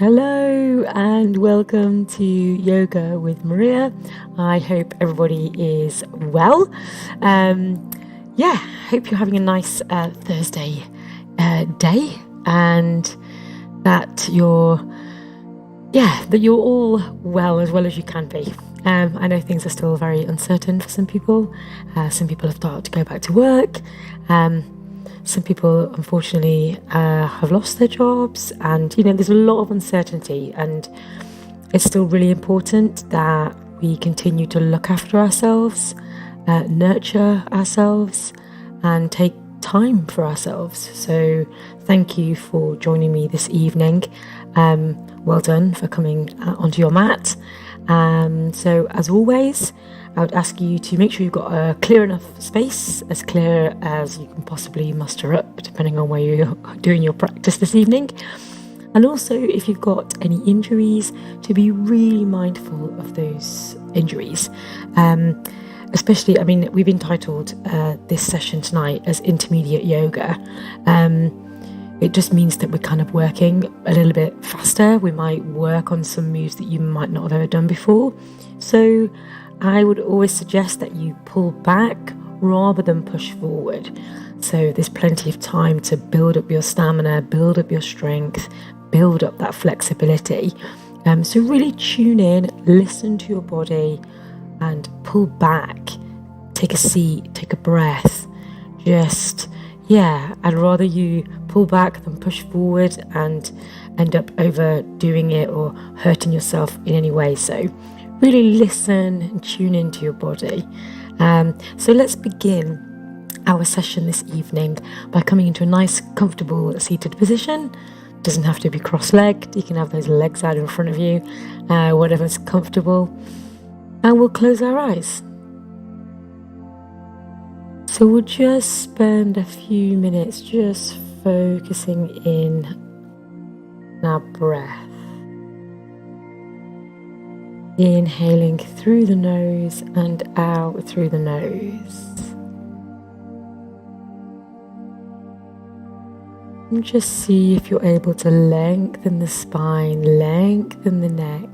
Hello and welcome to Yoga with Maria. I hope everybody is well. Hope you're having a nice Thursday day, and that you're all well as you can be. I know things are still very uncertain for some people. Some people have started to go back to work. Some people, unfortunately, have lost their jobs, and there's a lot of uncertainty, and it's still really important that we continue to look after ourselves, nurture ourselves, and take time for ourselves. So thank you for joining me this evening. Well done for coming onto your mat. So as always, I would ask you to make sure you've got a clear enough space, as clear as you can possibly muster up, depending on where you're doing your practice this evening. And also, if you've got any injuries, to be really mindful of those injuries. Especially, we've entitled this session tonight as intermediate yoga. It just means that we're kind of working a little bit faster. We might work on some moves that you might not have ever done before. So I would always suggest that you pull back rather than push forward. So there's plenty of time to build up your stamina, build up your strength, build up that flexibility. So really tune in, listen to your body, and pull back. Take a seat, take a breath. I'd rather you pull back than push forward and end up overdoing it or hurting yourself in any way. So really listen and tune into your body. So let's begin our session this evening by coming into a nice, comfortable seated position. It doesn't have to be cross-legged. You can have those legs out in front of you, whatever's comfortable. And we'll close our eyes. So we'll just spend a few minutes just focusing in on our breath. Inhaling through the nose and out through the nose. And just see if you're able to lengthen the spine, lengthen the neck.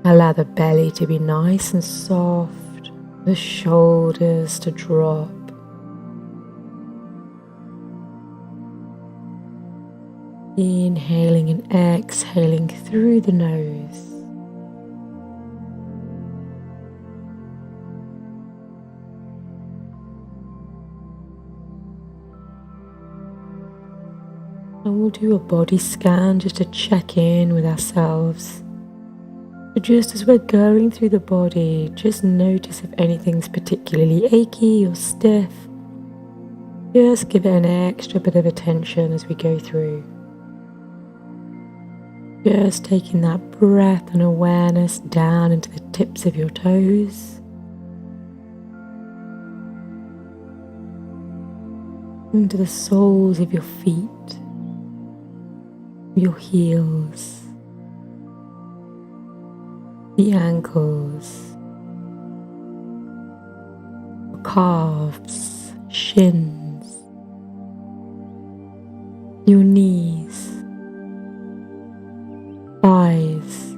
Allow the belly to be nice and soft, the shoulders to drop. Inhaling and exhaling through the nose. And we'll do a body scan just to check in with ourselves. But just as we're going through the body, just notice if anything's particularly achy or stiff. Just give it an extra bit of attention as we go through. Just taking that breath and awareness down into the tips of your toes. Into the soles of your feet, your heels, the ankles, calves, shins, your knees, thighs,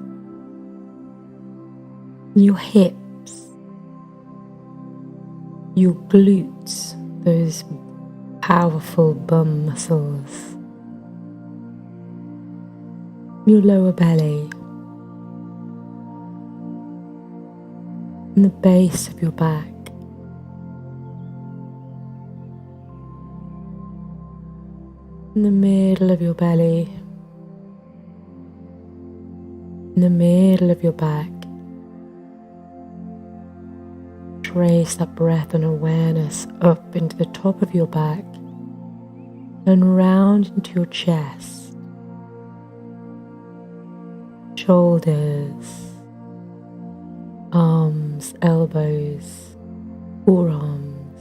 your hips, your glutes, those powerful bum muscles, your lower belly, and the base of your back. In the middle of your belly, in the middle of your back. Trace that breath and awareness up into the top of your back and round into your chest, shoulders, arms, elbows, forearms,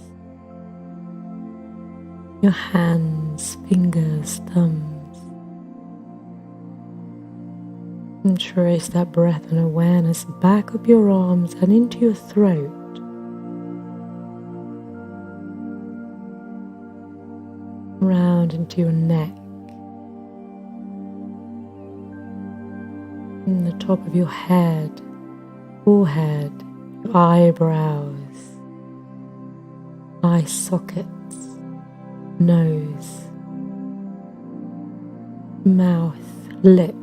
your hands, fingers, thumbs. And trace that breath and awareness back up your arms and into your throat. Round into your neck, In the top of your head, forehead, your eyebrows, eye sockets, nose, mouth, lips,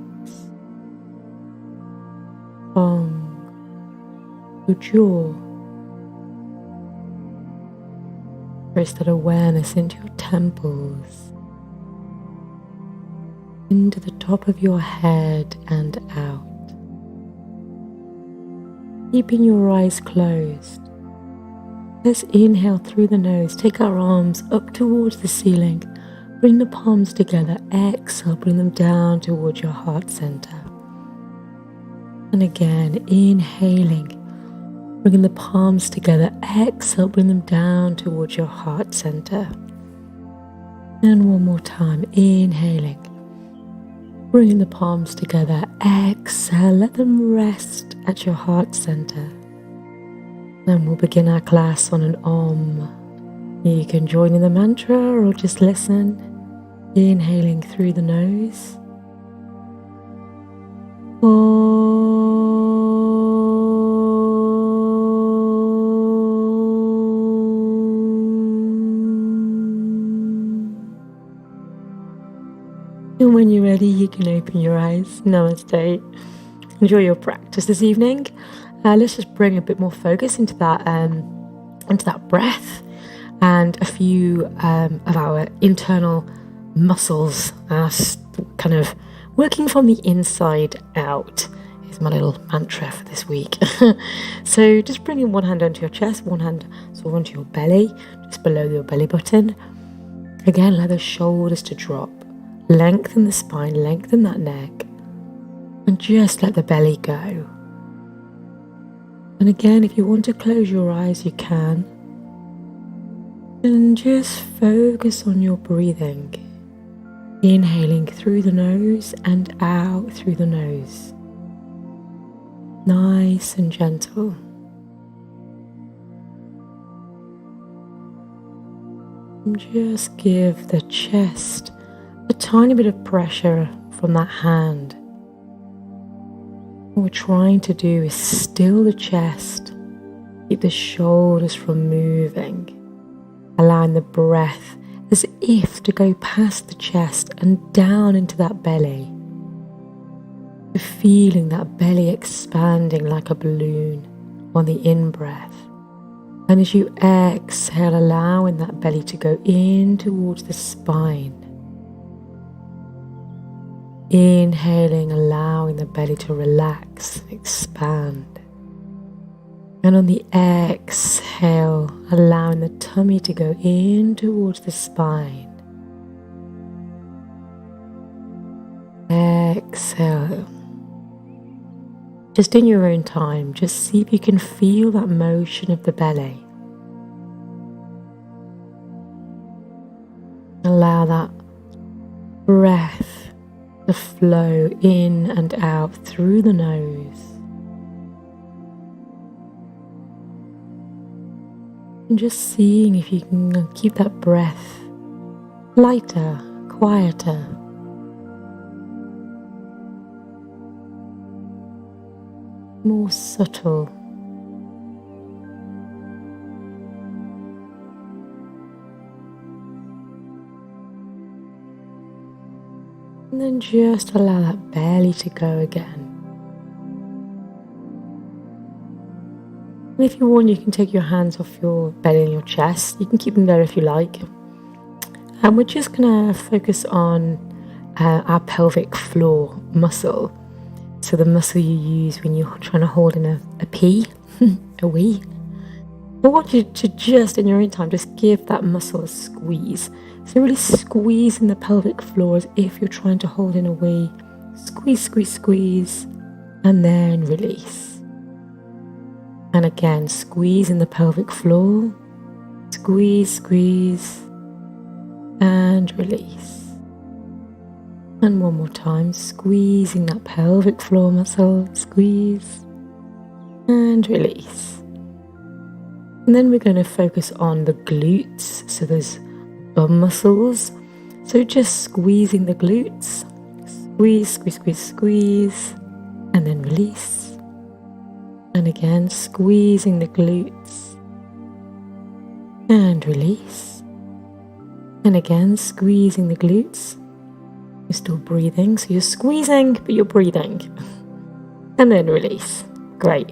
tongue, your jaw. Trace that awareness into your temples, into the top of your head and out. Keeping your eyes closed, let's inhale through the nose, take our arms up towards the ceiling, bring the palms together, exhale, bring them down towards your heart center. And again, inhaling, bringing the palms together, exhale, bring them down towards your heart center. And one more time, inhaling, bringing the palms together, exhale, let them rest at your heart center. And we'll begin our class on an Om. You can join in the mantra or just listen, inhaling through the nose. Om. And when you're ready, you can open your eyes. Namaste. Enjoy your practice this evening. Let's just bring a bit more focus into that breath and a few of our internal muscles, kind of working from the inside out. Is my little mantra for this week. So just bringing one hand onto your chest, one hand sort of onto your belly, just below your belly button. Again, allow the shoulders to drop. Lengthen the spine, lengthen that neck, and just let the belly go. And again, if you want to close your eyes, you can. And just focus on your breathing. Inhaling through the nose and out through the nose. Nice and gentle. And just give the chest a tiny bit of pressure from that hand. What we're trying to do is still the chest, keep the shoulders from moving, allowing the breath as if to go past the chest and down into that belly. You're feeling that belly expanding like a balloon on the in-breath. And as you exhale, allowing that belly to go in towards the spine. Inhaling, allowing the belly to relax, expand. And on the exhale, allowing the tummy to go in towards the spine. Exhale. Just in your own time, just see if you can feel that motion of the belly. Allow that breath to flow in and out through the nose. And just seeing if you can keep that breath lighter, quieter. More subtle. And then just allow that belly to go again. And if you want, you can take your hands off your belly and your chest. You can keep them there if you like. And we're just going to focus on our pelvic floor muscle. So the muscle you use when you're trying to hold in a pee, a wee. I want you to just, in your own time, just give that muscle a squeeze. So really squeezing the pelvic floor as if you're trying to hold in a wee. Squeeze, squeeze, squeeze, and then release. And again, squeezing the pelvic floor. Squeeze, squeeze, and release. And one more time, squeezing that pelvic floor muscle. Squeeze, and release. And then we're going to focus on the glutes. So there's bum muscles. So just squeezing the glutes. Squeeze, squeeze, squeeze, squeeze. and then release. And again, squeezing the glutes and release. And again, squeezing the glutes. You're still breathing, so you're squeezing, but you're breathing. And then release. Great.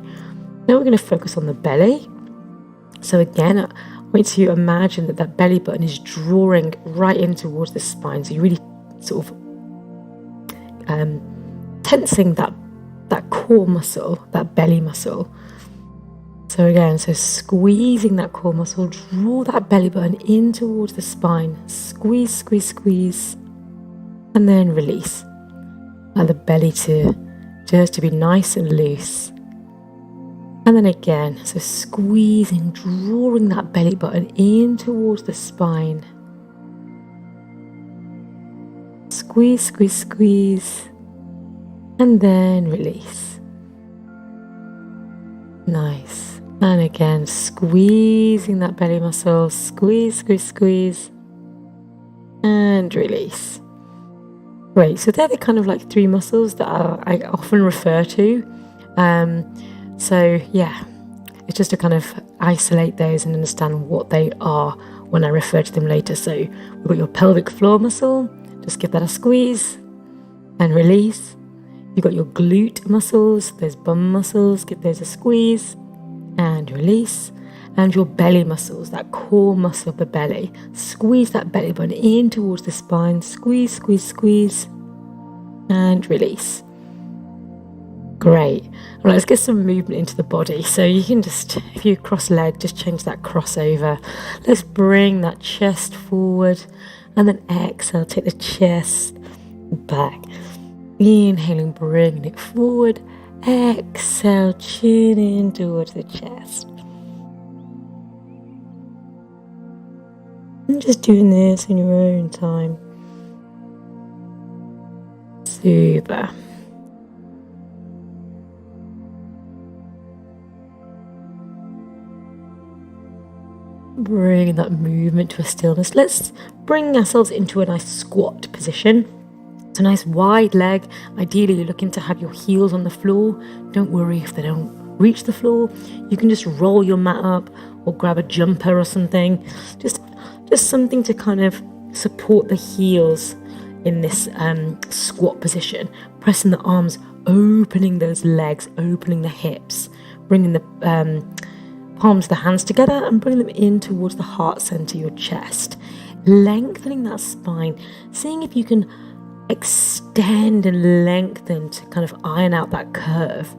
Now we're going to focus on the belly. So again, I want you to imagine that that belly button is drawing right in towards the spine. So you're really sort of tensing that core muscle, that belly muscle. So again, so squeezing that core muscle, draw that belly button in towards the spine. Squeeze, squeeze, squeeze. And then release. Allow the belly to be nice and loose. And then again, so squeezing, drawing that belly button in towards the spine. Squeeze, squeeze, squeeze. And then release. Nice. And again, squeezing that belly muscle. Squeeze, squeeze, squeeze. And release. Great. So they're the kind of like 3 muscles that I often refer to. So yeah, it's just to kind of isolate those and understand what they are when I refer to them later. So we've got your pelvic floor muscle, just give that a squeeze and release. You've got your glute muscles, those bum muscles, give those a squeeze and release. And your belly muscles, that core muscle of the belly, squeeze that belly button in towards the spine, squeeze, squeeze, squeeze and release. Great. All right, let's get some movement into the body. So you can just, if you cross leg, just change that crossover. Let's bring that chest forward and then exhale, take the chest back. Inhaling, bringing it forward. Exhale, chin in towards the chest. And just doing this in your own time. Super. Bring that movement to a stillness. Let's bring ourselves into a nice squat position. It's a nice wide leg. Ideally, you're looking to have your heels on the floor. Don't worry if they don't reach the floor. You can just roll your mat up or grab a jumper or something. Just something to kind of support the heels in this squat position. Pressing the arms, opening those legs, opening the hips, bringing the palms of the hands together and bring them in towards the heart center, your chest. Lengthening that spine, seeing if you can extend and lengthen to kind of iron out that curve.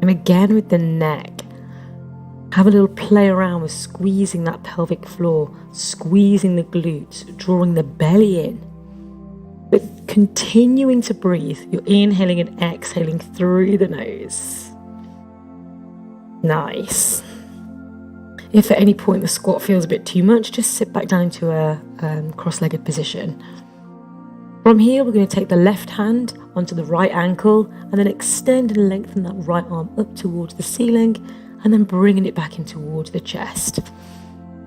And again with the neck, have a little play around with squeezing that pelvic floor, squeezing the glutes, drawing the belly in. But continuing to breathe, you're inhaling and exhaling through the nose. Nice. If at any point the squat feels a bit too much, just sit back down into a cross-legged position. From here, we're going to take the left hand onto the right ankle and then extend and lengthen that right arm up towards the ceiling and then bringing it back in towards the chest.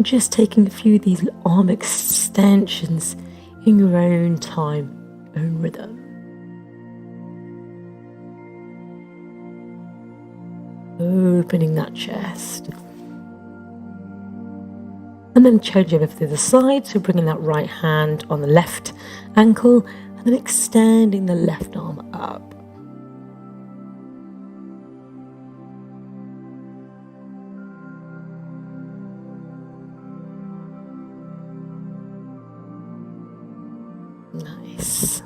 Just taking a few of these arm extensions in your own time, own rhythm. Opening that chest. And then change over to the side, so bringing that right hand on the left ankle and then extending the left arm up. Nice.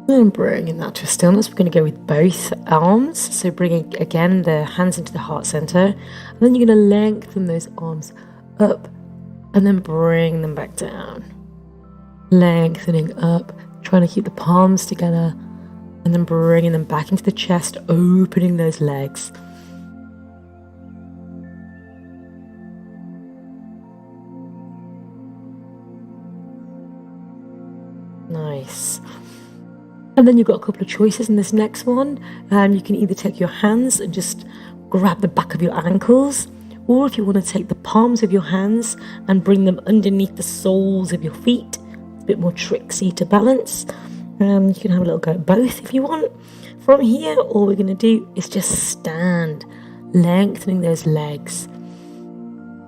And bringing that to a stillness, we're going to go with both arms. So bringing again the hands into the heart center, and then you're going to lengthen those arms up and then bring them back down. Lengthening up, trying to keep the palms together and then bringing them back into the chest, opening those legs. Nice. And then you've got a couple of choices in this next one. You can either take your hands and just grab the back of your ankles, or if you want to take the palms of your hands and bring them underneath the soles of your feet. It's a bit more tricksy to balance. You can have a little go at both if you want. From here, all we're going to do is just stand, lengthening those legs,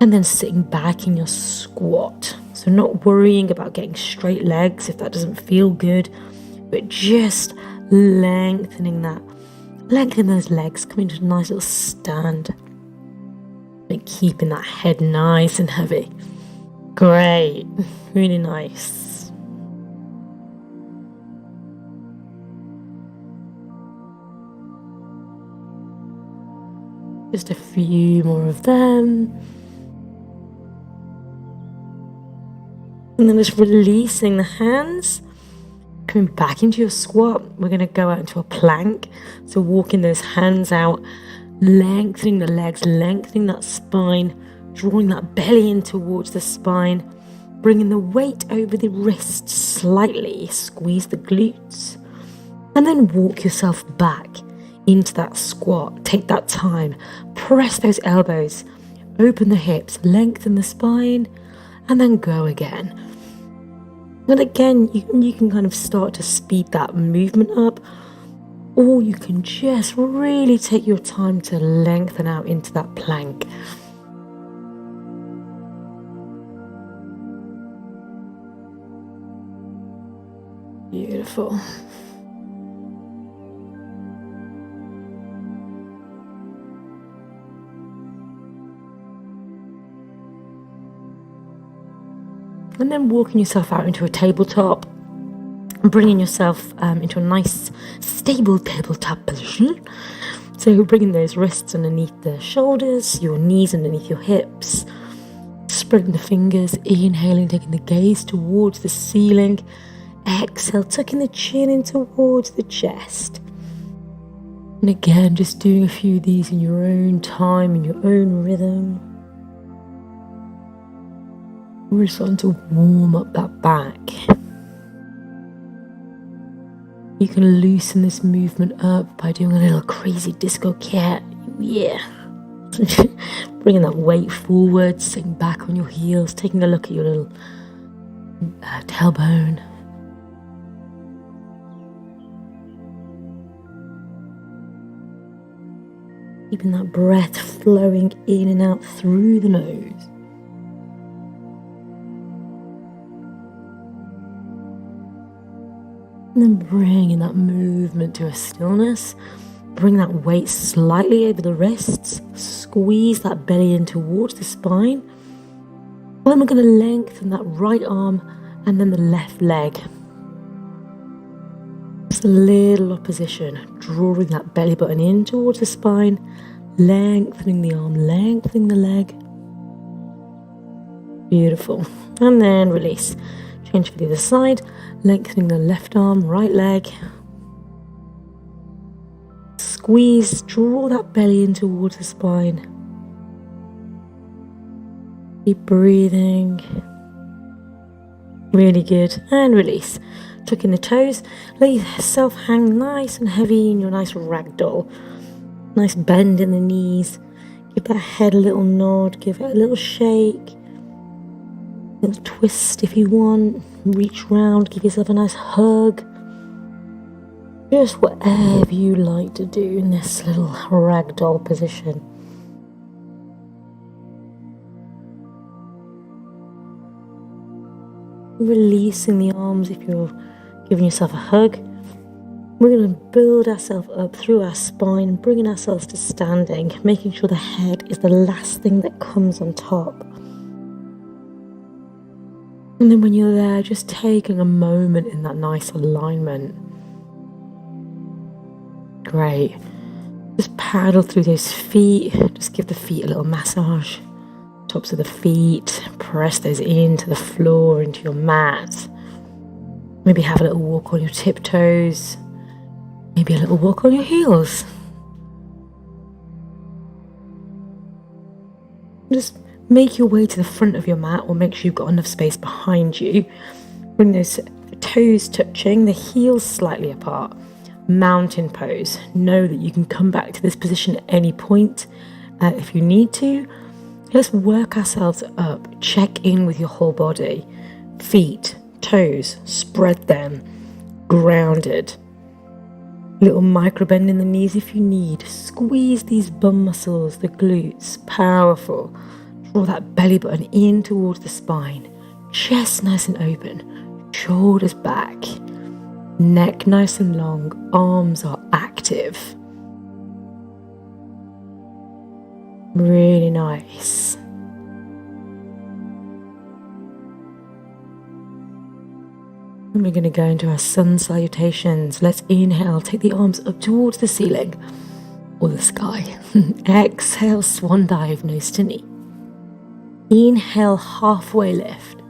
and then sitting back in your squat. So not worrying about getting straight legs if that doesn't feel good, but just lengthening those legs, coming to a nice little stand, and keeping that head nice and heavy. Great, really nice. Just a few more of them. And then just releasing the hands. Coming back into your squat. We're going to go out into a plank. So walking those hands out. Lengthening the legs. Lengthening that spine. Drawing that belly in towards the spine. Bringing the weight over the wrists slightly. Squeeze the glutes. And then walk yourself back into that squat. Take that time. Press those elbows. Open the hips. Lengthen the spine. And then go again. And again, you can kind of start to speed that movement up. Or you can just really take your time to lengthen out into that plank. Beautiful. And then walking yourself out into a tabletop, bringing yourself into a nice stable tabletop position. So bringing those wrists underneath the shoulders, your knees underneath your hips, spreading the fingers, inhaling, taking the gaze towards the ceiling. Exhale, tucking the chin in towards the chest. And again, just doing a few of these in your own time, in your own rhythm. We're starting to warm up that back. You can loosen this movement up by doing a little crazy disco cat. Yeah. Bringing that weight forward, sitting back on your heels, taking a look at your little tailbone. Keeping that breath flowing in and out through the nose. And then bringing that movement to a stillness. Bring that weight slightly over the wrists. Squeeze that belly in towards the spine. And then we're going to lengthen that right arm and then the left leg. Just a little opposition. Drawing that belly button in towards the spine. Lengthening the arm, lengthening the leg. Beautiful. And then release. Change for the other side. Lengthening the left arm, right leg. Squeeze, draw that belly in towards the spine. Keep breathing. Really good. And release. Tuck in the toes. Let yourself hang nice and heavy in your nice ragdoll. Nice bend in the knees. Give that head a little nod. Give it a little shake. A little twist if you want. Reach round. Give yourself a nice hug. Just whatever you like to do in this little ragdoll position. Releasing the arms if you're giving yourself a hug. We're going to build ourselves up through our spine, bringing ourselves to standing, making sure the head is the last thing that comes on top. And then when you're there, just taking a moment in that nice alignment. Great. Just paddle through those feet. Just give the feet a little massage. Tops of the feet. Press those into the floor, into your mat. Maybe have a little walk on your tiptoes. Maybe a little walk on your heels. Just make your way to the front of your mat, or make sure you've got enough space behind you. Bring those toes touching, the heels slightly apart. Mountain pose. Know that you can come back to this position at any point if you need to. Let's work ourselves up. Check in with your whole body. Feet, toes, spread them. grounded. Little micro bend in the knees if you need. Squeeze these bum muscles, the glutes, powerful. Draw that belly button in towards the spine. Chest nice and open. Shoulders back. Neck nice and long. Arms are active. Really nice. And we're going to go into our sun salutations. Let's inhale, take the arms up towards the ceiling or the sky. Exhale, swan dive, nose to knee. Inhale, halfway lift.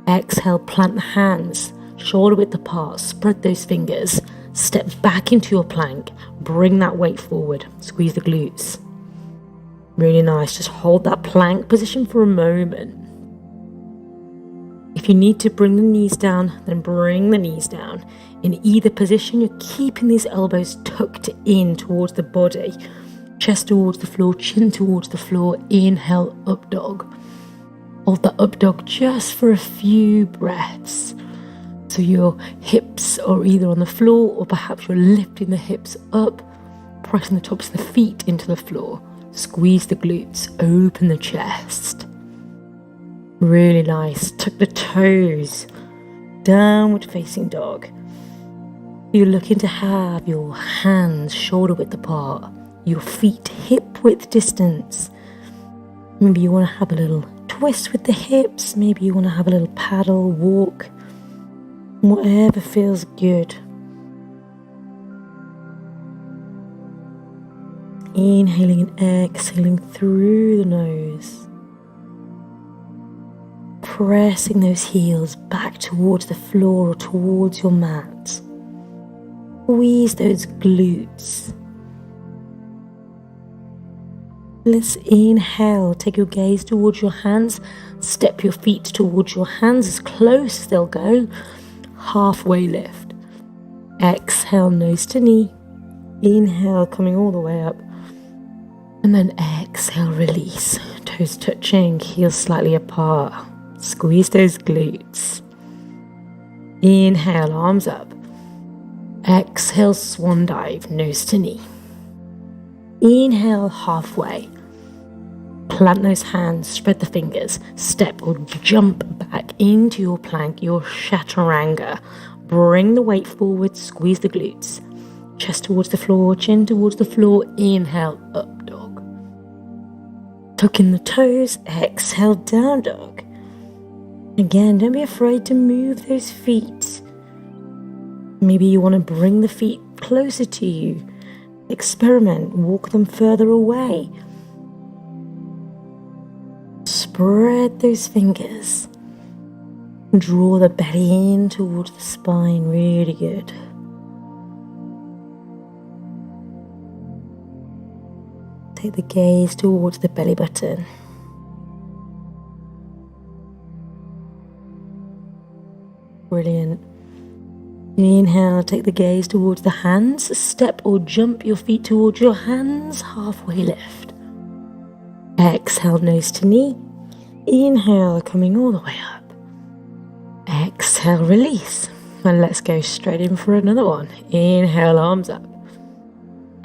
Exhale, plant the hands, shoulder width apart, spread those fingers. Step back into your plank, bring that weight forward, squeeze the glutes. Really nice, just hold that plank position for a moment. If you need to bring the knees down, then bring the knees down. In either position, you're keeping these elbows tucked in towards the body. Chest towards the floor, chin towards the floor. Inhale, up dog. Hold the up dog just for a few breaths. So your hips are either on the floor or perhaps you're lifting the hips up, pressing the tops of the feet into the floor. Squeeze the glutes, open the chest. Really nice. Tuck the toes. Downward facing dog. You're looking to have your hands shoulder width apart, your feet hip width distance. Maybe you want to have a little twist with the hips. Maybe you want to have a little paddle, walk. Whatever feels good. Inhaling and exhaling through the nose. Pressing those heels back towards the floor or towards your mat. Squeeze those glutes. Let's inhale, take your gaze towards your hands, step your feet towards your hands as close as they'll go. Halfway lift. Exhale, nose to knee. Inhale, coming all the way up. And then exhale, release. Toes touching, heels slightly apart. Squeeze those glutes. Inhale, arms up. Exhale, swan dive, nose to knee. Inhale, halfway. Plant those hands, spread the fingers. Step or jump back into your plank, your chaturanga. Bring the weight forward, squeeze the glutes. Chest towards the floor, chin towards the floor. Inhale, up dog. Tuck in the toes. Exhale, down dog. Again, don't be afraid to move those feet. Maybe you want to bring the feet closer to you. Experiment, walk them further away. Spread those fingers. Draw the belly in towards the spine, really good. Take the gaze towards the belly button. Brilliant. Inhale, take the gaze towards the hands. Step or jump your feet towards your hands. Halfway lift. Exhale, nose to knee. Inhale, coming all the way up. Exhale, release. And let's go straight in for another one. Inhale, arms up.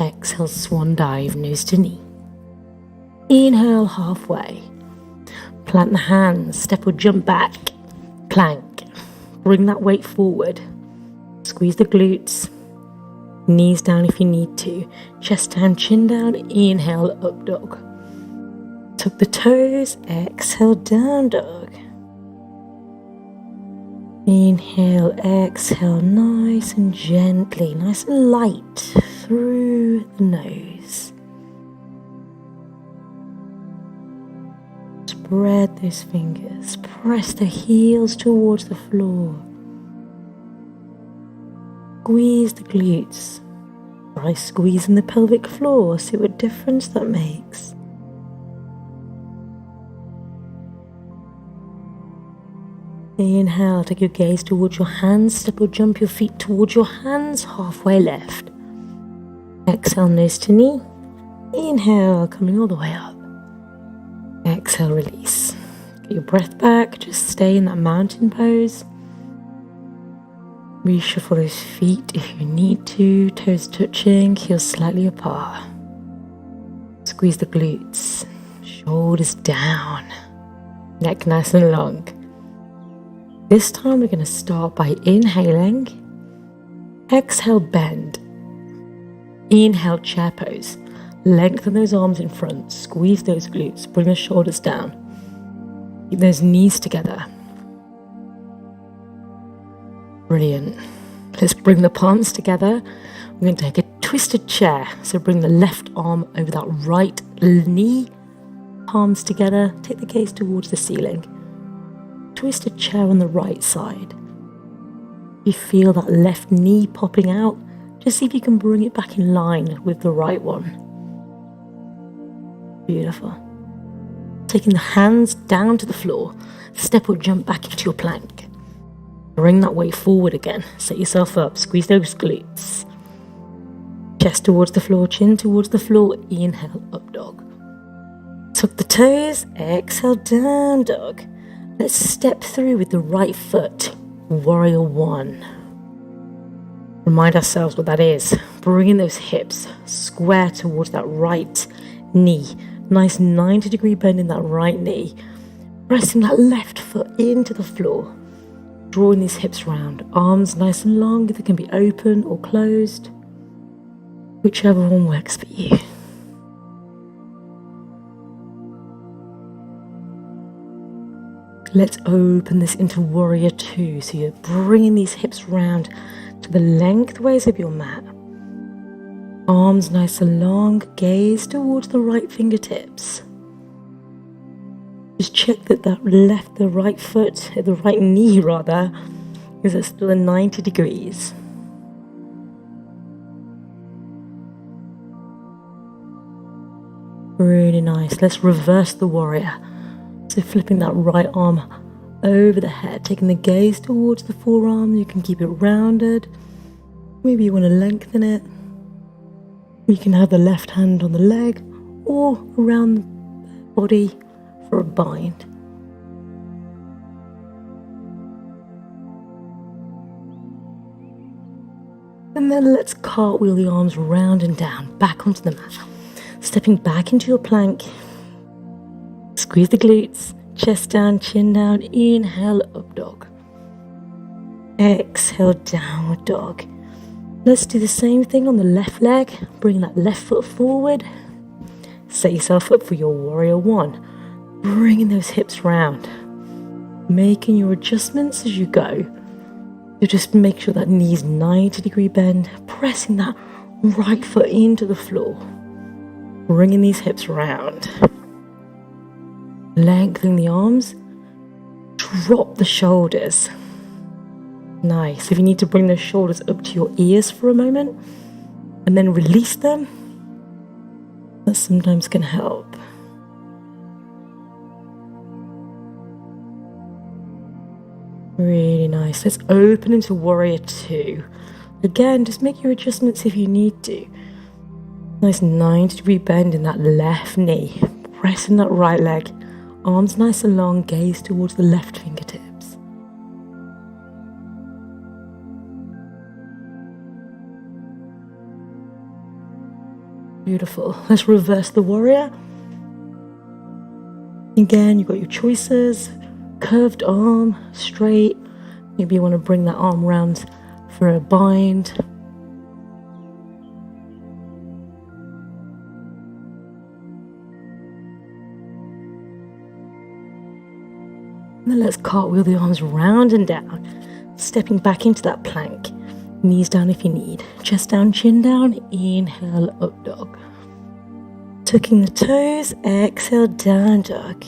Exhale, swan dive, nose to knee. Inhale, halfway. Plant the hands. Step or jump back. Plank. Bring that weight forward. Squeeze the glutes. Knees down if you need to. Chest down, chin down. Inhale, up dog. Tuck the toes. Exhale, down dog. Inhale, exhale, nice and gently, nice and light through the nose. Spread those fingers, press the heels towards the floor. Squeeze the glutes. Try squeezing the pelvic floor, see what difference that makes. Inhale, take your gaze towards your hands, step or jump your feet towards your hands, halfway left. Exhale, nose to knee. Inhale, coming all the way up. Exhale, release. Get your breath back, just stay in that mountain pose. Reshuffle those feet if you need to, toes touching, heels slightly apart. Squeeze the glutes, shoulders down, neck nice and long. This time we're going to start by inhaling, exhale bend, inhale chair pose, lengthen those arms in front, squeeze those glutes, bring the shoulders down, keep those knees together. Brilliant. Let's bring the palms together. We're going to take a twisted chair. So bring the left arm over that right knee. Palms together. Take the gaze towards the ceiling. Twisted chair on the right side. You feel that left knee popping out. Just see if you can bring it back in line with the right one. Beautiful. Taking the hands down to the floor. Step or jump back into your plank. Bring that weight forward again. Set yourself up. Squeeze those glutes. Chest towards the floor, chin towards the floor. Inhale, up dog. Tuck the toes. Exhale, down dog. Let's step through with the right foot. Warrior one. Remind ourselves what that is. Bringing those hips square towards that right knee. Nice 90-degree bend in that right knee. Pressing that left foot into the floor. Drawing these hips round, arms nice and long, they can be open or closed, whichever one works for you. Let's open this into warrior two, so you're bringing these hips round to the lengthways of your mat. Arms nice and long, gaze towards the right fingertips. Just check that the right foot, the right knee rather, is at still at 90 degrees. Really nice. Let's reverse the warrior. So flipping that right arm over the head, taking the gaze towards the forearm. You can keep it rounded. Maybe you want to lengthen it. You can have the left hand on the leg or around the body for a bind. And then let's cartwheel the arms round and down, back onto the mat. Stepping back into your plank. Squeeze the glutes, chest down, chin down. Inhale, up dog. Exhale, downward dog. Let's do the same thing on the left leg. Bring that left foot forward. Set yourself up for your warrior one. Bringing those hips round, making your adjustments as you go. So just make sure that knee's 90-degree bend, pressing that right foot into the floor, bringing these hips round. Lengthening the arms, drop the shoulders. Nice. If you need to bring those shoulders up to your ears for a moment and then release them, that sometimes can help. Really nice. Let's open into warrior two. Again, just make your adjustments if you need to. Nice 90-degree bend in that left knee. Pressing that right leg. Arms nice and long, gaze towards the left fingertips. Beautiful. Let's reverse the warrior. Again, you've got your choices. Curved arm, straight. Maybe you want to bring that arm round for a bind. And then let's cartwheel the arms round and down, stepping back into that plank. Knees down if you need. Chest down, chin down. Inhale, up dog. Tucking the toes. Exhale, down dog.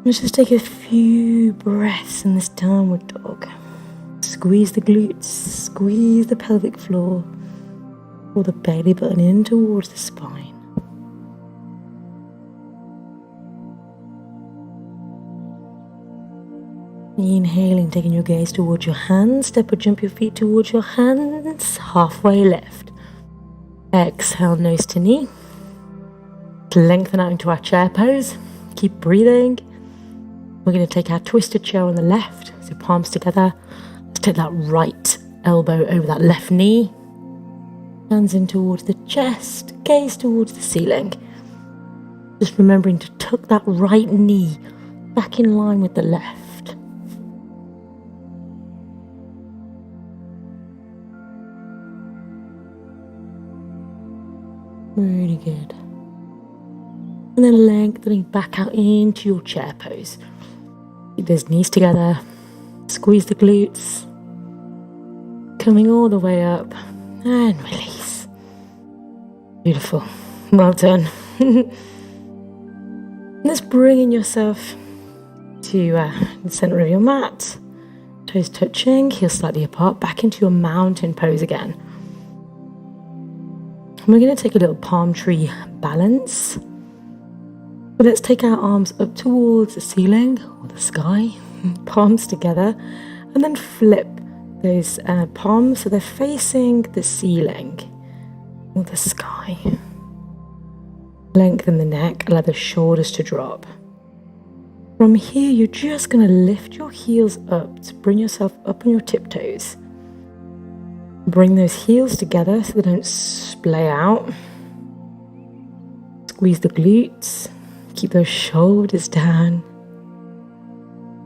Let's just take a few breaths in this downward dog. Squeeze the glutes, squeeze the pelvic floor, pull the belly button in towards the spine. Inhaling, taking your gaze towards your hands, step or jump your feet towards your hands, halfway left. Exhale, nose to knee. Lengthen out into our chair pose. Keep breathing. We're going to take our twisted chair on the left, so palms together. Let's Take that right elbow over that left knee. Hands in towards the chest, gaze towards the ceiling. Just remembering to tuck that right knee back in line with the left. Really good. And then lengthening back out into your chair pose. Keep those knees together. Squeeze the glutes. Coming all the way up. And release. Beautiful. Well done. Just bringing yourself to the center of your mat. Toes touching, heels slightly apart. Back into your mountain pose again. And we're going to take a little palm tree balance. But let's take our arms up towards the ceiling or the sky. Palms together. And then flip those palms so they're facing the ceiling or the sky. Lengthen the neck, allow the shoulders to drop. From here, you're just going to lift your heels up to bring yourself up on your tiptoes. Bring those heels together so they don't splay out. Squeeze the glutes. Keep those shoulders down.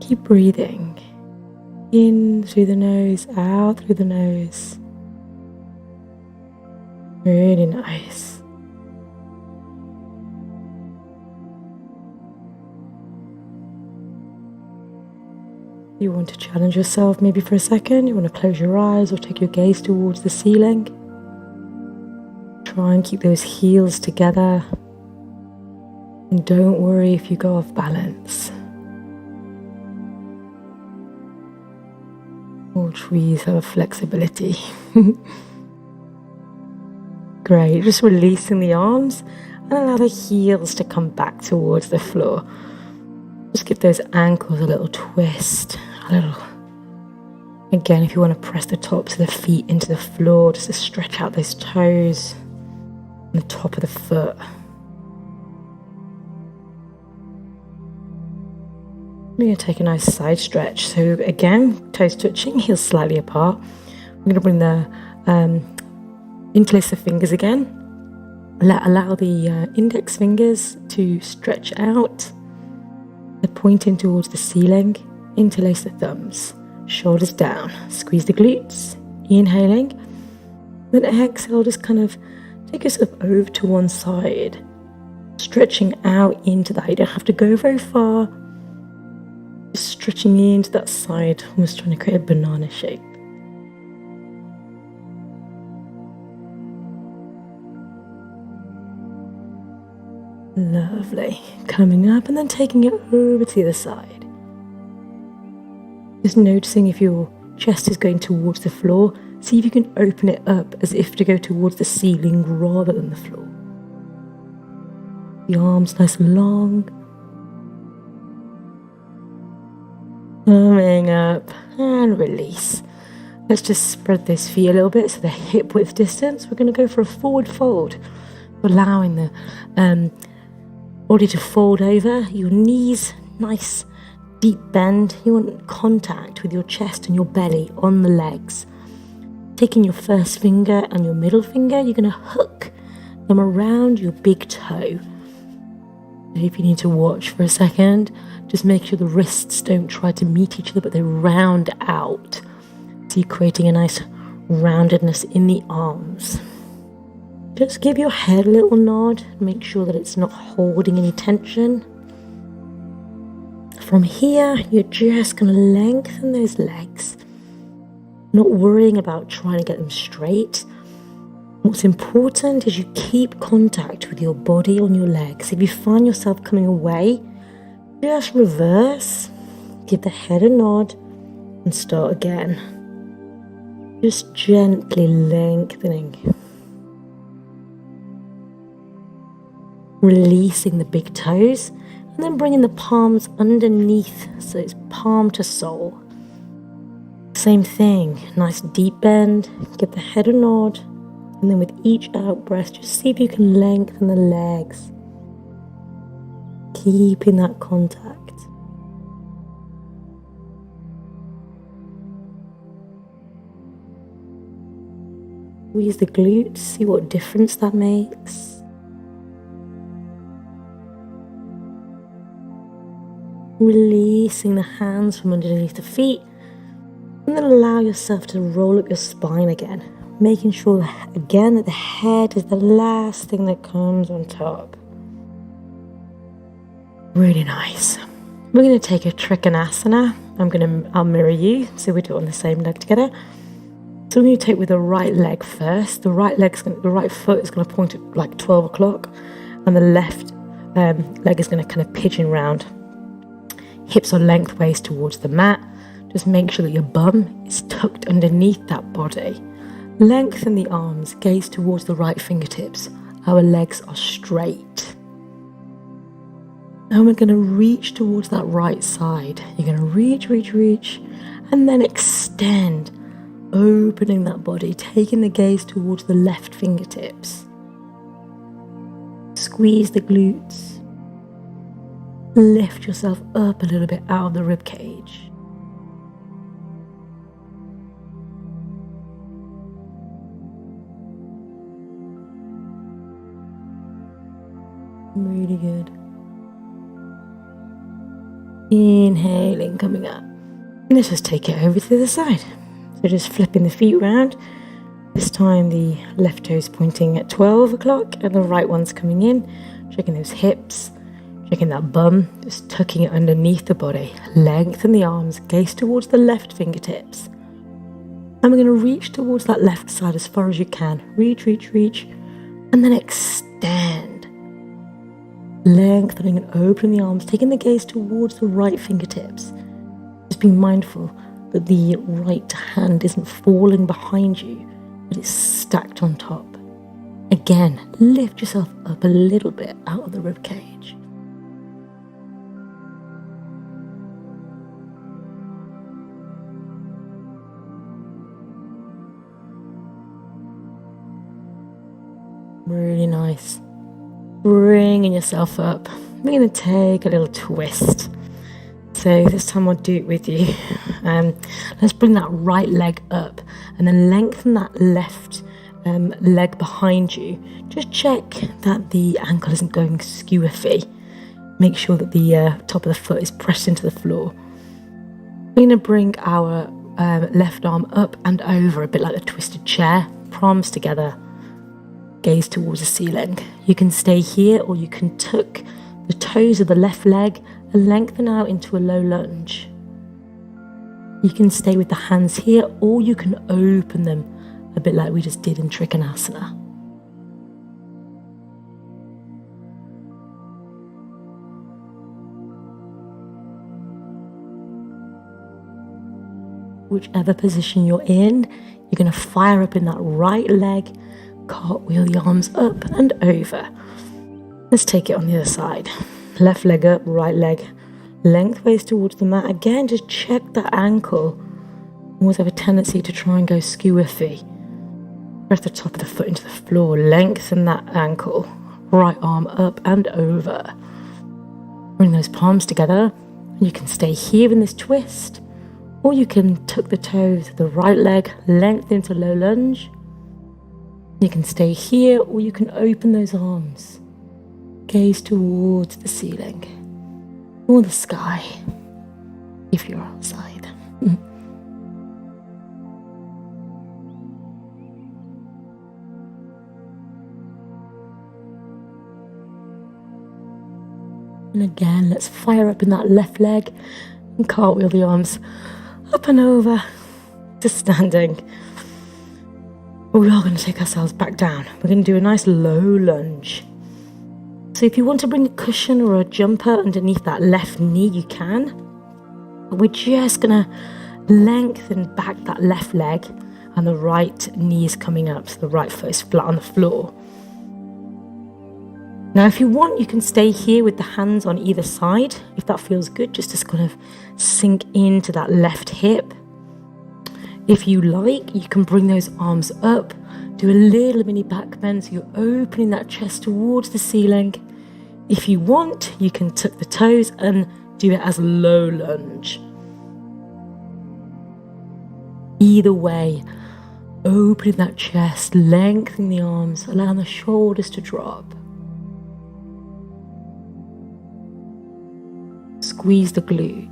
Keep breathing. In through the nose, out through the nose. Really nice. You want to challenge yourself maybe for a second. You want to close your eyes or take your gaze towards the ceiling. Try and keep those heels together. And don't worry if you go off balance. All trees have a flexibility. Great, just releasing the arms and allow the heels to come back towards the floor. Just give those ankles a little twist, Again, if you want to press the tops of the feet into the floor, just to stretch out those toes and the top of the foot. We're going to take a nice side stretch. So again, toes touching, heels slightly apart. We're going to bring the interlace the fingers again. Allow the index fingers to stretch out. They're pointing towards the ceiling. Interlace the thumbs. Shoulders down. Squeeze the glutes. Inhaling. Then exhale, just kind of take yourself over to one side. Stretching out into that. You don't have to go very far. Just stretching into that side. Almost trying to create a banana shape. Lovely. Coming up and then taking it over to the other side. Just noticing if your chest is going towards the floor. See if you can open it up as if to go towards the ceiling rather than the floor. The arms nice and long. Coming up and release. Let's just spread those feet a little bit so they're hip width distance. We're going to go for a forward fold. Allowing the body to fold over, your knees, nice deep bend. You want contact with your chest and your belly on the legs. Taking your first finger and your middle finger, you're going to hook them around your big toe. So if you need to watch for a second, just make sure the wrists don't try to meet each other, but they round out. So you're creating a nice roundedness in the arms. Just give your head a little nod. Make sure that it's not holding any tension. From here, you're just going to lengthen those legs. Not worrying about trying to get them straight. What's important is you keep contact with your body on your legs. If you find yourself coming away, just reverse. Give the head a nod and start again. Just gently lengthening. Releasing the big toes and then bringing the palms underneath so it's palm to sole. Same thing, nice deep bend, give the head a nod, and then with each out breath just see if you can lengthen the legs, keeping that contact. Squeeze the glutes, see what difference that makes. Releasing the hands from underneath the feet, and then allow yourself to roll up your spine again, making sure again that the head is the last thing that comes on top. Really nice. We're going to take a Trikonasana. I'll mirror you, so we do it on the same leg together. So we're going to take with the right leg first. The right foot is going to point at like 12 o'clock, and the left leg is going to kind of pigeon round. Hips are lengthways towards the mat. Just make sure that your bum is tucked underneath that body. Lengthen the arms, gaze towards the right fingertips. Our legs are straight. Now we're going to reach towards that right side. You're going to reach, and then extend, opening that body, taking the gaze towards the left fingertips. Squeeze the glutes. Lift yourself up a little bit out of the rib cage. Really good. Inhaling, coming up. And let's just take it over to the other side. So just flipping the feet around. This time the left toe's pointing at 12 o'clock and the right one's coming in. Checking those hips, checking that bum, just tucking it underneath the body. Lengthen the arms, gaze towards the left fingertips. And we're going to reach towards that left side as far as you can. Reach, and then extend. Lengthening and opening the arms, taking the gaze towards the right fingertips. Just being mindful that the right hand isn't falling behind you, but it's stacked on top. Again, lift yourself up a little bit out of the rib cage. Really nice. Bringing yourself up. We're going to take a little twist. So this time I'll do it with you. Let's bring that right leg up and then lengthen that left leg behind you. Just check that the ankle isn't going skew-iffy. Make sure that the top of the foot is pressed into the floor. We're going to bring our left arm up and over, a bit like a twisted chair, palms together. Gaze towards the ceiling. You can stay here or you can tuck the toes of the left leg and lengthen out into a low lunge. You can stay with the hands here or you can open them, a bit like we just did in Trikonasana. Whichever position you're in, you're going to fire up in that right leg. Cartwheel the arms up and over. Let's take it on the other side. Left leg up, right leg lengthways towards the mat. Again, just check that ankle. Always have a tendency to try and go skew-iffy. Press the top of the foot into the floor. Lengthen that ankle. Right arm up and over. Bring those palms together. You can stay here in this twist, or you can tuck the toes of the right leg, lengthen into low lunge. You can stay here or you can open those arms. Gaze towards the ceiling or the sky if you're outside. And again, let's fire up in that left leg and cartwheel the arms up and over to standing. We are going to take ourselves back down. We're going to do a nice low lunge. So if you want to bring a cushion or a jumper underneath that left knee, you can. But we're just going to lengthen back that left leg and the right knee is coming up, so the right foot is flat on the floor. Now if you want, you can stay here with the hands on either side, if that feels good, just to kind of sink into that left hip. If you like, you can bring those arms up, do a little mini back bend, so you're opening that chest towards the ceiling. If you want, you can tuck the toes and do it as a low lunge. Either way, opening that chest, lengthening the arms, allowing the shoulders to drop. Squeeze the glute.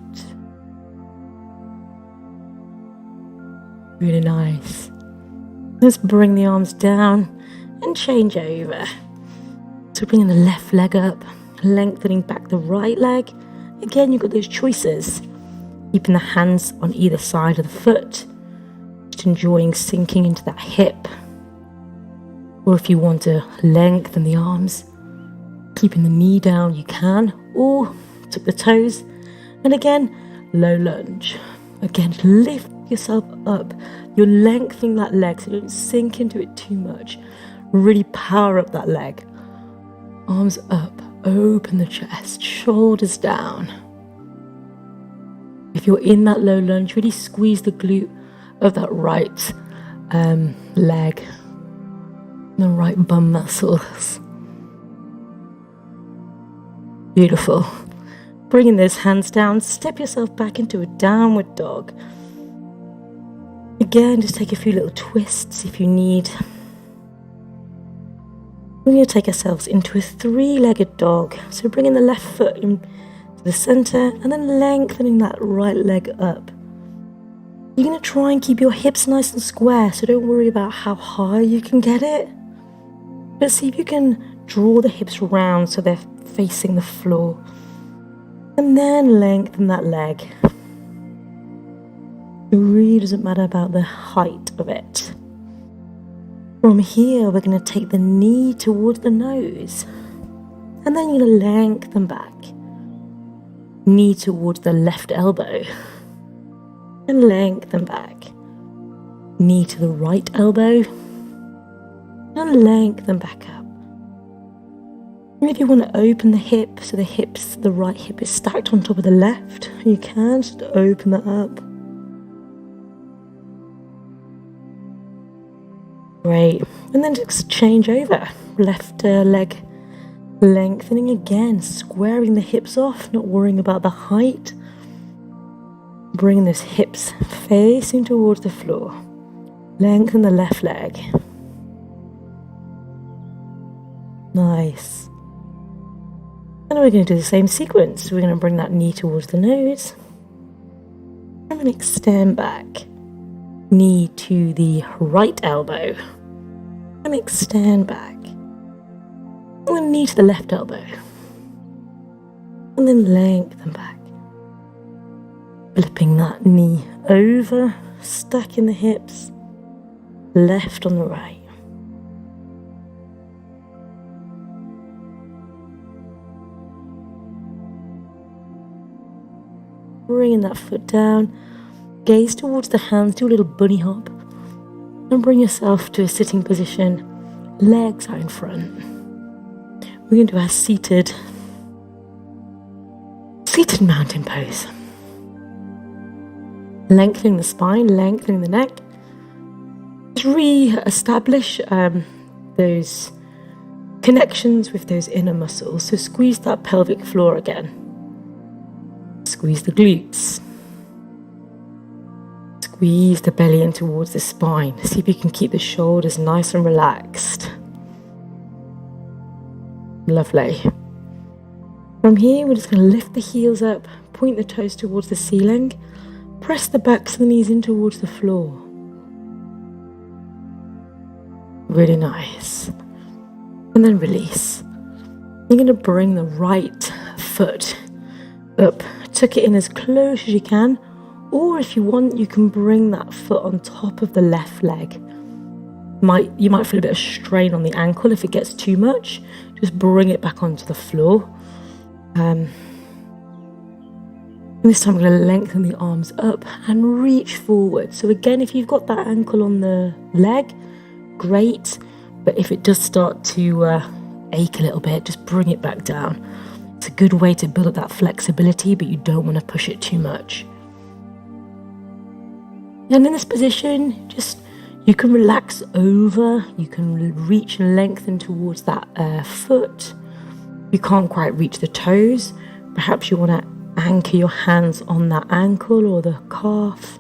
Really nice. Let's bring the arms down and change over. So bringing the left leg up, lengthening back the right leg. Again, you've got those choices. Keeping the hands on either side of the foot. Just enjoying sinking into that hip. Or if you want to lengthen the arms, keeping the knee down, you can. Or tuck the toes. And again, low lunge. Again, lift yourself up. You're lengthening that leg so don't sink into it too much. Really power up that leg. Arms up, open the chest, shoulders down. If you're in that low lunge, really squeeze the glute of that right leg, the right bum muscles. Beautiful. Bringing those hands down, step yourself back into a downward dog. Again, just take a few little twists if you need. We're going to take ourselves into a three-legged dog. So bringing the left foot into the center and then lengthening that right leg up. You're going to try and keep your hips nice and square, so don't worry about how high you can get it. But see if you can draw the hips round so they're facing the floor. And then lengthen that leg. It really doesn't matter about the height of it. From here, we're going to take the knee towards the nose. And then you're going to lengthen back. Knee towards the left elbow. And lengthen back. Knee to the right elbow. And lengthen back up. And if you want to open the hip, so the right hip is stacked on top of the left, you can just open that up. Great. And then just change over. Left leg lengthening again, squaring the hips off, not worrying about the height. Bring those hips facing towards the floor. Lengthen the left leg. Nice. And we're going to do the same sequence. We're going to bring that knee towards the nose. I'm going to extend back. Knee to the right elbow. And extend back. And then knee to the left elbow. And then lengthen back. Flipping that knee over, stacking the hips, left on the right. Bringing that foot down, gaze towards the hands, do a little bunny hop, and bring yourself to a sitting position, legs out in front. We're going to do our seated mountain pose. Lengthening the spine, lengthening the neck. Just re-establish those connections with those inner muscles. So squeeze that pelvic floor again. Squeeze the glutes. Squeeze the belly in towards the spine. See if you can keep the shoulders nice and relaxed. Lovely. From here, we're just going to lift the heels up, point the toes towards the ceiling, press the backs of the knees in towards the floor. Really nice. And then release. You're going to bring the right foot up, tuck it in as close as you can, or if you want, you can bring that foot on top of the left leg. You might feel a bit of strain on the ankle if it gets too much. Just bring it back onto the floor. And this time I'm going to lengthen the arms up and reach forward. So again, if you've got that ankle on the leg, great. But if it does start to ache a little bit, just bring it back down. It's a good way to build up that flexibility, but you don't want to push it too much. And in this position, you can relax over, you can reach and lengthen towards that foot. You can't quite reach the toes. Perhaps you want to anchor your hands on that ankle or the calf.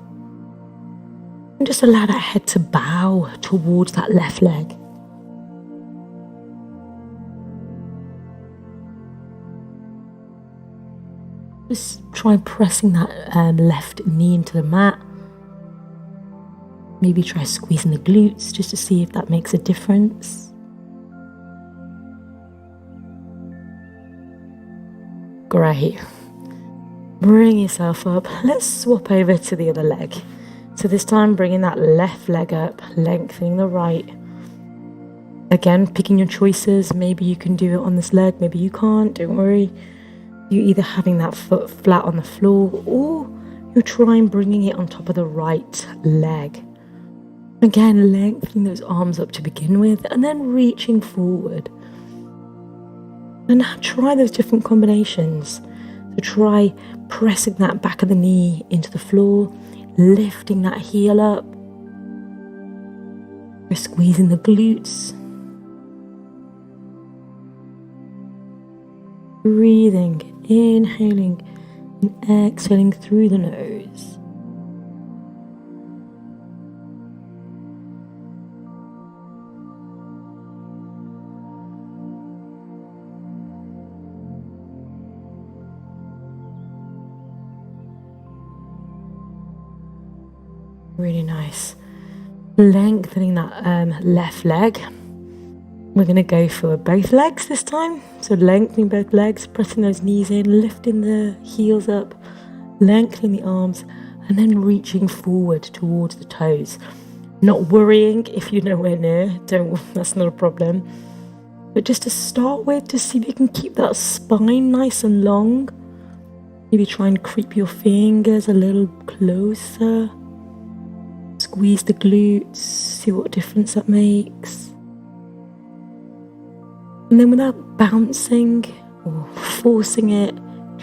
And just allow that head to bow towards that left leg. Just try pressing that left knee into the mat. Maybe try squeezing the glutes just to see if that makes a difference. Great. Bring yourself up. Let's swap over to the other leg. So this time bringing that left leg up, lengthening the right. Again, picking your choices. Maybe you can do it on this leg, maybe you can't, don't worry. You're either having that foot flat on the floor or you're trying bringing it on top of the right leg. Again, lengthening those arms up to begin with and then reaching forward. And now try those different combinations. So try pressing that back of the knee into the floor, lifting that heel up. We're squeezing the glutes. Breathing, inhaling and exhaling through the nose. Really nice. Lengthening that left leg. We're going to go for both legs this time. So lengthening both legs, pressing those knees in, lifting the heels up, lengthening the arms, and then reaching forward towards the toes. Not worrying if you're nowhere near, that's not a problem. But just to start with, to see if you can keep that spine nice and long. Maybe try and creep your fingers a little closer. Squeeze the glutes, see what difference that makes. And then without bouncing or forcing it,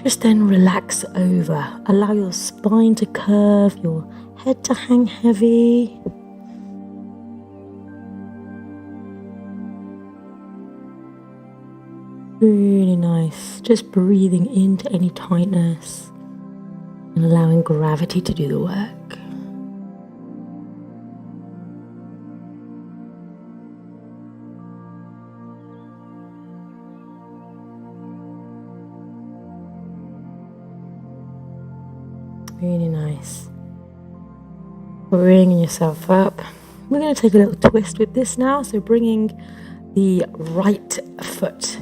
just then relax over. Allow your spine to curve, your head to hang heavy. Really nice. Just breathing into any tightness and allowing gravity to do the work. Really nice. Bringing yourself up. We're going to take a little twist with this now. So bringing the right foot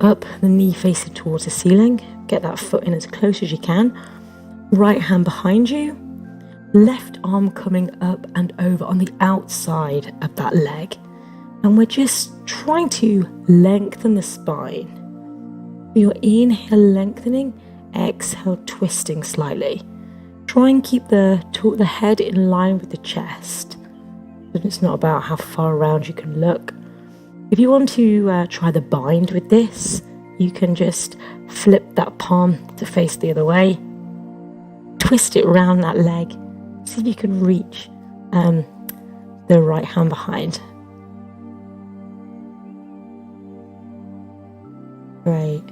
up, the knee facing towards the ceiling. Get that foot in as close as you can. Right hand behind you. Left arm coming up and over on the outside of that leg. And we're just trying to lengthen the spine. For your inhale, lengthening. Exhale, twisting slightly. Try and keep the head in line with the chest. It's not about how far around you can look. If you want to try the bind with this, you can just flip that palm to face the other way. Twist it around that leg. See if you can reach the right hand behind. Great.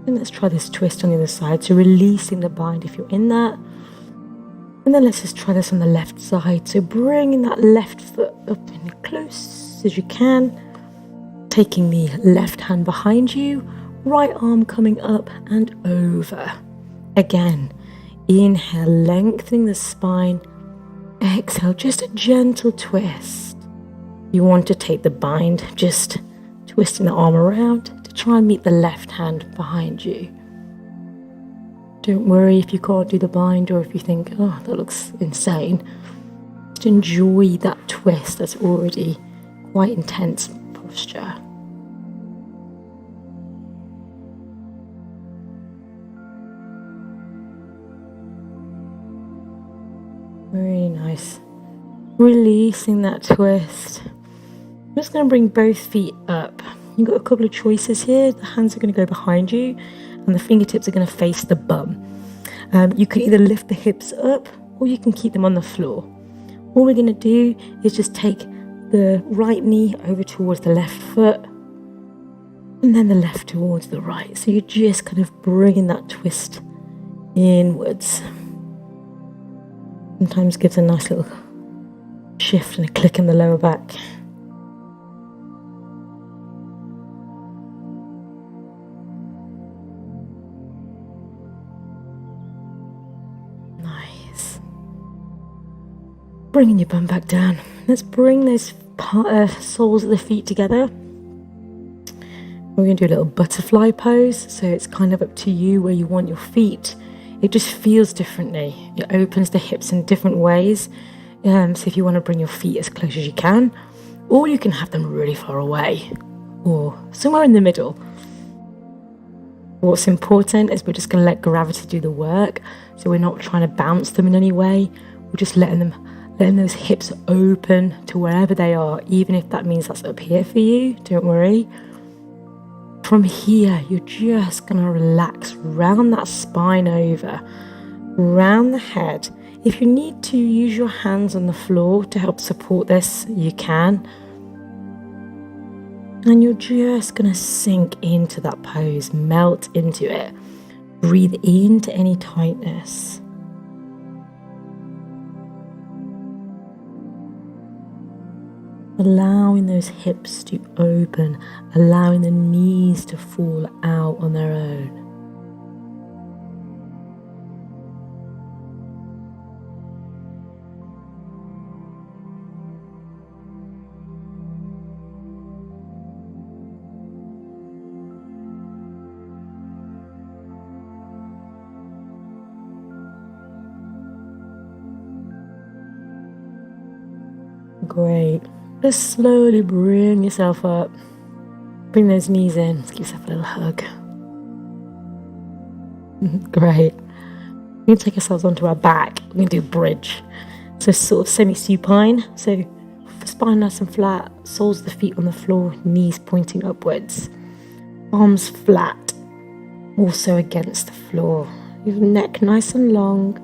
And let's try this twist on the other side. So releasing the bind if you're in that. And then let's just try this on the left side. So bringing that left foot up and close as you can. Taking the left hand behind you. Right arm coming up and over. Again, inhale, lengthening the spine. Exhale, just a gentle twist. You want to take the bind, just twisting the arm around. Try and meet the left hand behind you. Don't worry if you can't do the bind or if you think, oh, that looks insane. Just enjoy that twist. That's already quite intense posture. Very nice. Releasing that twist. I'm just going to bring both feet up. You've got a couple of choices here. The hands are going to go behind you and the fingertips are going to face the bum. You can either lift the hips up or you can keep them on the floor. All we're going to do is just take the right knee over towards the left foot and then the left towards the right. So you're just kind of bringing that twist inwards. Sometimes gives a nice little shift and a click in the lower back. Nice. Bringing your bum back down. Let's bring those soles of the feet together. We're going to do a little butterfly pose, so it's kind of up to you where you want your feet. It just feels differently. It opens the hips in different ways. So if you want to bring your feet as close as you can, or you can have them really far away, or somewhere in the middle. What's important is we're just going to let gravity do the work, so we're not trying to bounce them in any way. We're just letting those hips open to wherever they are, even if that means that's up here for you, don't worry. From here, you're just going to relax, round that spine over, round the head. If you need to use your hands on the floor to help support this, you can. And you're just going to sink into that pose, melt into it. Breathe into any tightness. Allowing those hips to open, allowing the knees to fall out on their own. Great. Just slowly bring yourself up. Bring those knees in. Just give yourself a little hug. Great. We're going to take ourselves onto our back. We're going to do bridge. So sort of semi-supine. So spine nice and flat. Soles of the feet on the floor. Knees pointing upwards. Arms flat. Also against the floor. Your neck nice and long.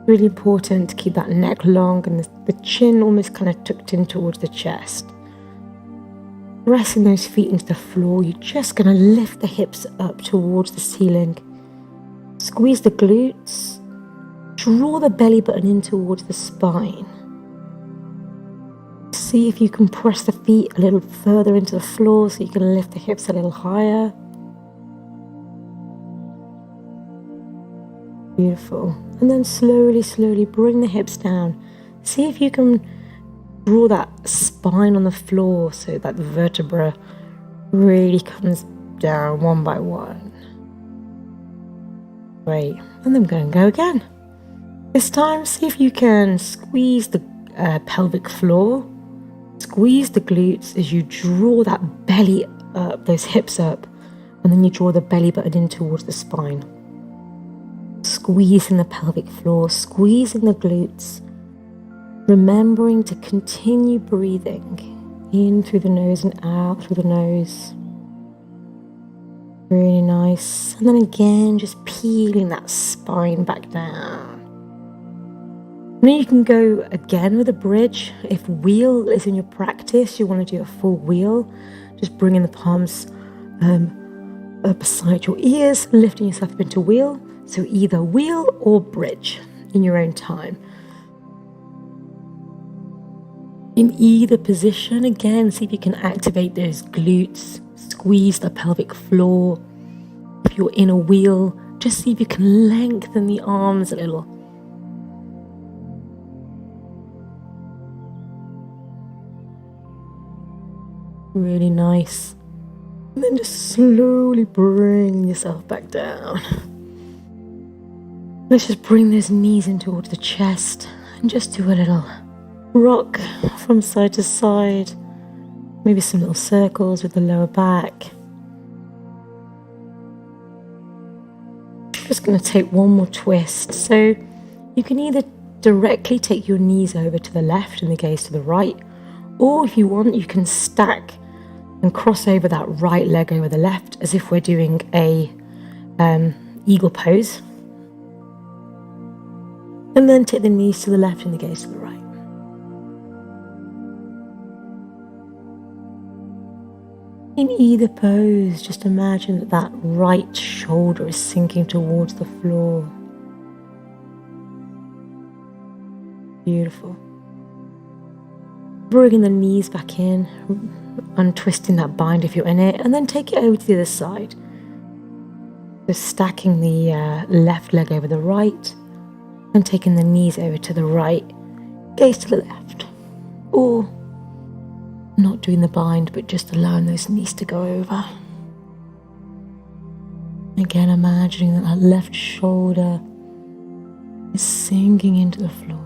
Really important to keep that neck long and the chin almost kind of tucked in towards the chest. Pressing those feet into the floor, you're just going to lift the hips up towards the ceiling. Squeeze the glutes. Draw the belly button in towards the spine. See if you can press the feet a little further into the floor so you can lift the hips a little higher. Beautiful. And then slowly bring the hips down. See if you can draw that spine on the floor so that the vertebra really comes down one by one. Great. And then we're going to go again. This time, see if you can squeeze the pelvic floor. Squeeze the glutes as you draw that belly up, those hips up, and then you draw the belly button in towards the spine. Squeezing the pelvic floor, squeezing the glutes, remembering to continue breathing in through the nose and out through the nose. Really nice. And then again, just peeling that spine back down. And then you can go again with a bridge. If wheel is in your practice, you want to do a full wheel. Just bringing the palms up beside your ears, lifting yourself up into wheel. So either wheel or bridge in your own time. In either position, again, see if you can activate those glutes, squeeze the pelvic floor. If you're in a wheel, just see if you can lengthen the arms a little. Really nice. And then just slowly bring yourself back down. Let's just bring those knees in towards the chest and just do a little rock from side to side. Maybe some little circles with the lower back. Just going to take one more twist. So you can either directly take your knees over to the left and the gaze to the right, or if you want, you can stack and cross over that right leg over the left as if we're doing a eagle pose. And then take the knees to the left and the gaze to the right. In either pose, just imagine that that right shoulder is sinking towards the floor. Beautiful. Bringing the knees back in, untwisting that bind if you're in it, and then take it over to the other side. So stacking the left leg over the right and taking the knees over to the right, gaze to the left. Or not doing the bind, but just allowing those knees to go over. Again, imagining that that left shoulder is sinking into the floor.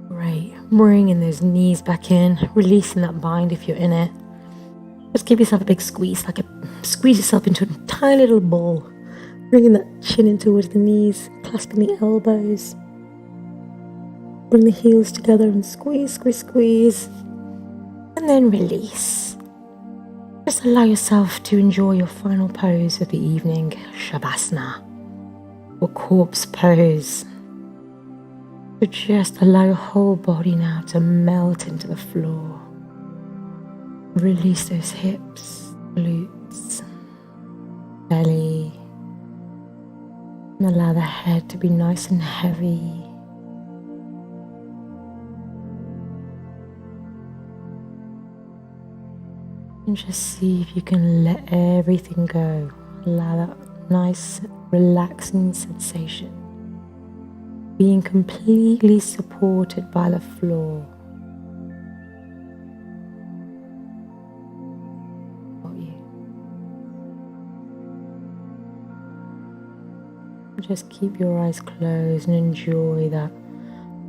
Great. Bringing those knees back in, releasing that bind if you're in it. Just give yourself a big squeeze, squeeze yourself into a tiny little ball. Bringing that chin in towards the knees, clasping the elbows. Bring the heels together and squeeze, squeeze, squeeze. And then release. Just allow yourself to enjoy your final pose of the evening, Shavasana, or corpse pose. So just allow your whole body now to melt into the floor. Release those hips, glutes, belly, and allow the head to be nice and heavy. And just see if you can let everything go. Allow that nice, relaxing sensation. Being completely supported by the floor. Just keep your eyes closed and enjoy that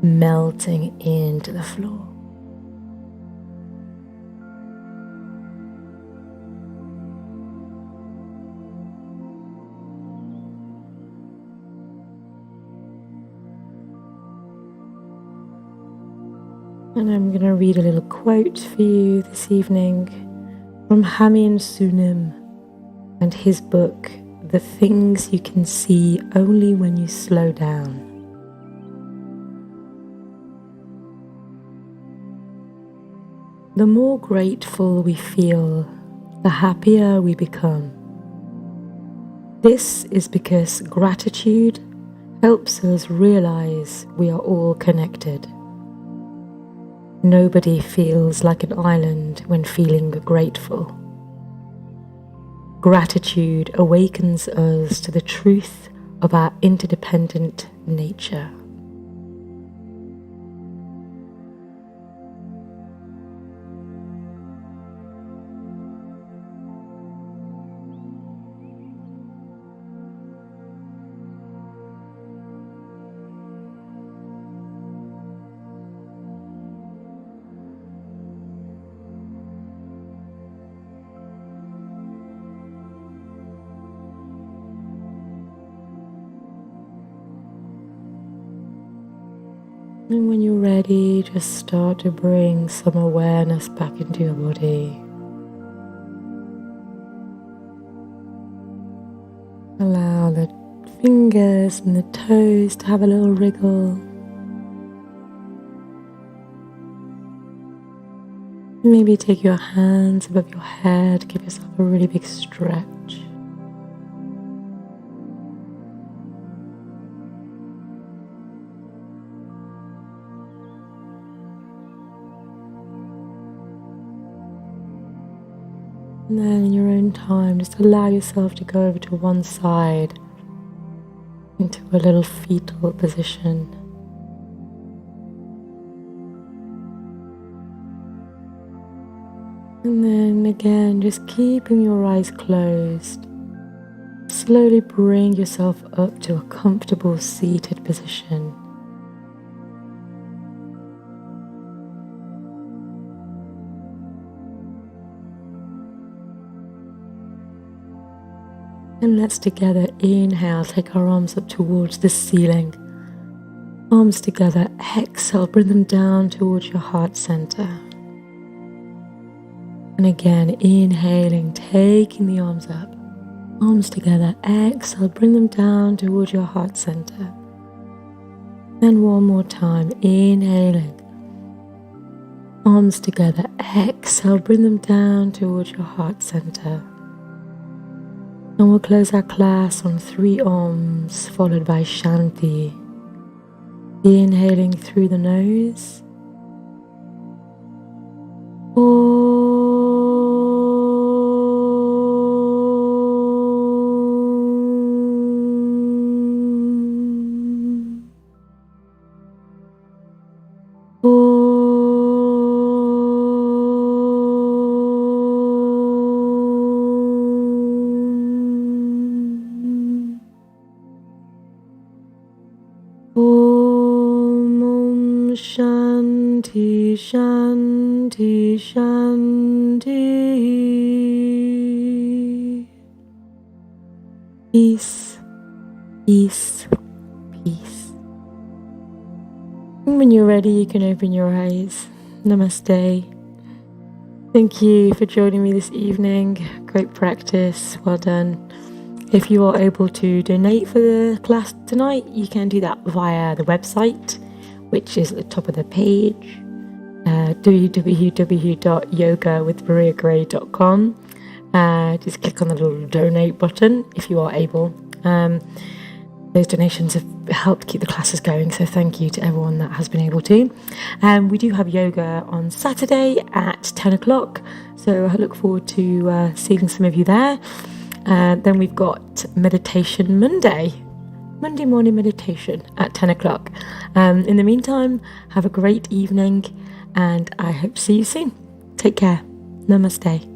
melting into the floor. And I'm going to read a little quote for you this evening from Hameen Sunim and his book, The Things You Can See Only When You Slow Down. The more grateful we feel, the happier we become. This is because gratitude helps us realize we are all connected. Nobody feels like an island when feeling grateful. Gratitude awakens us to the truth of our interdependent nature. And when you're ready, just start to bring some awareness back into your body. Allow the fingers and the toes to have a little wriggle. Maybe take your hands above your head, give yourself a really big stretch. And then in your own time, just allow yourself to go over to one side into a little fetal position. And then again, just keeping your eyes closed, slowly bring yourself up to a comfortable seated position. And let's together inhale, take our arms up towards the ceiling. Arms together, exhale, bring them down towards your heart center. And again, inhaling, taking the arms up, arms together. Exhale, bring them down towards your heart center. And one more time, inhaling, arms together. Exhale, bring them down towards your heart center. And we'll close our class on 3 Oms, followed by Shanti. Inhaling through the nose. Shanti, Shanti, Shanti. Peace, peace, peace. And when you're ready, you can open your eyes. Namaste. Thank you for joining me this evening. Great practice. Well done. If you are able to donate for the class tonight, you can do that via the website, which is at the top of the page, www.yogawithmariagray.com. Just click on the little donate button if you are able. Those donations have helped keep the classes going, so thank you to everyone that has been able to. We do have yoga on Saturday at 10 o'clock, so I look forward to seeing some of you there. Then we've got meditation Monday morning meditation at 10 o'clock. In the meantime, have a great evening, and I hope to see you soon. Take care. Namaste.